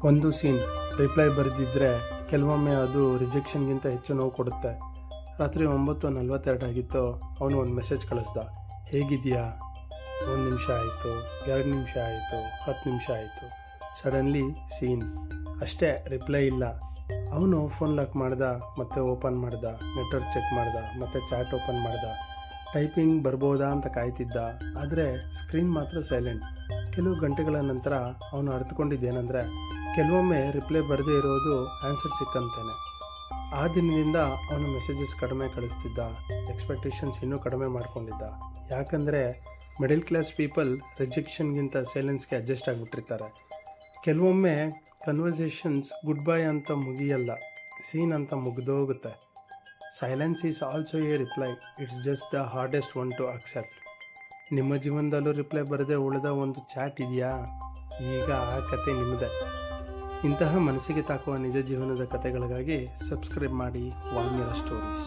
ಒಂದು scene reply ಬರೆದಿದ್ದರೆ ಕೆಲವೊಮ್ಮೆ ಅದು ರಿಜೆಕ್ಷನ್ಗಿಂತ ಹೆಚ್ಚು ನೋವು ಕೊಡುತ್ತೆ. ರಾತ್ರಿ 9:42 ಆಗಿತ್ತು. ಅವನು ಒಂದು ಮೆಸೇಜ್ ಕಳಿಸ್ದ, ಹೇಗಿದೆಯಾ? 1 ನಿಮಿಷ ಆಯಿತು, 2 ನಿಮಿಷ ಆಯಿತು, 10 ನಿಮಿಷ ಆಯಿತು. ಸಡನ್ಲಿ ಸೀನ್, ಅಷ್ಟೇ, ರಿಪ್ಲೈ ಇಲ್ಲ. ಅವನು ಫೋನ್ ಲಾಕ್ ಮಾಡ್ದ, ಮತ್ತೆ ಓಪನ್ ಮಾಡ್ದ, ನೆಟ್ವರ್ಕ್ ಚೆಕ್ ಮಾಡ್ದ, ಮತ್ತೆ ಚಾಟ್ ಓಪನ್ ಮಾಡ್ದ. ಟೈಪಿಂಗ್ ಬರ್ಬೋದಾ ಅಂತ ಕಾಯ್ತಿದ್ದ, ಆದರೆ ಸ್ಕ್ರೀನ್ ಮಾತ್ರ ಸೈಲೆಂಟ್. ಕೆಲವು ಗಂಟೆಗಳ ನಂತರ ಅವನು ಅರ್ಥಕೊಂಡಿದ್ದೇನೆಂದರೆ, ಕೆಲವೊಮ್ಮೆ ರಿಪ್ಲೈ ಬರದೇ ಇರೋದು ಆನ್ಸರ್ ಸಿಕ್ಕಂತೇನೆ. ಆ ದಿನದಿಂದ ಅವನು ಮೆಸೇಜಸ್ ಕಡಿಮೆ ಕಳಿಸ್ತಿದ್ದ, ಎಕ್ಸ್ಪೆಕ್ಟೇಷನ್ಸ್ ಇನ್ನೂ ಕಡಿಮೆ ಮಾಡ್ಕೊಂಡಿದ್ದ. ಯಾಕಂದರೆ ಮಿಡಲ್ ಕ್ಲಾಸ್ ಪೀಪಲ್ ರಿಜೆಕ್ಷನ್ಗಿಂತ ಸೈಲೆನ್ಸ್ಗೆ ಅಡ್ಜಸ್ಟ್ ಆಗಿಬಿಟ್ಟಿರ್ತಾರೆ. ಕೆಲವೊಮ್ಮೆ ಕನ್ವರ್ಸೇಷನ್ಸ್ ಗುಡ್ ಬೈ ಅಂತ ಮುಗಿಯಲ್ಲ, ಸೀನ್ ಅಂತ ಮುಗಿದೋಗುತ್ತೆ. Silence is also a reply, it's just the hardest one to accept. ನಿಮ್ಮ ಜೀವನದಲ್ಲೂ ರಿಪ್ಲೈ ಬರದೆ ಉಳಿದ ಒಂದು ಚಾಟ್ ಇದೆಯಾ? ಈಗ ಆ ಕತೆ ನಿಮ್ಮದೇ. ಇಂತಹ ಮನಸ್ಸಿಗೆ ತಾಕುವ ನಿಜ ಜೀವನದ ಕಥೆಗಳಿಗಾಗಿ ಸಬ್ಸ್ಕ್ರೈಬ್ ಮಾಡಿ ವಾಲ್ಮೀರ ಸ್ಟೋರೀಸ್.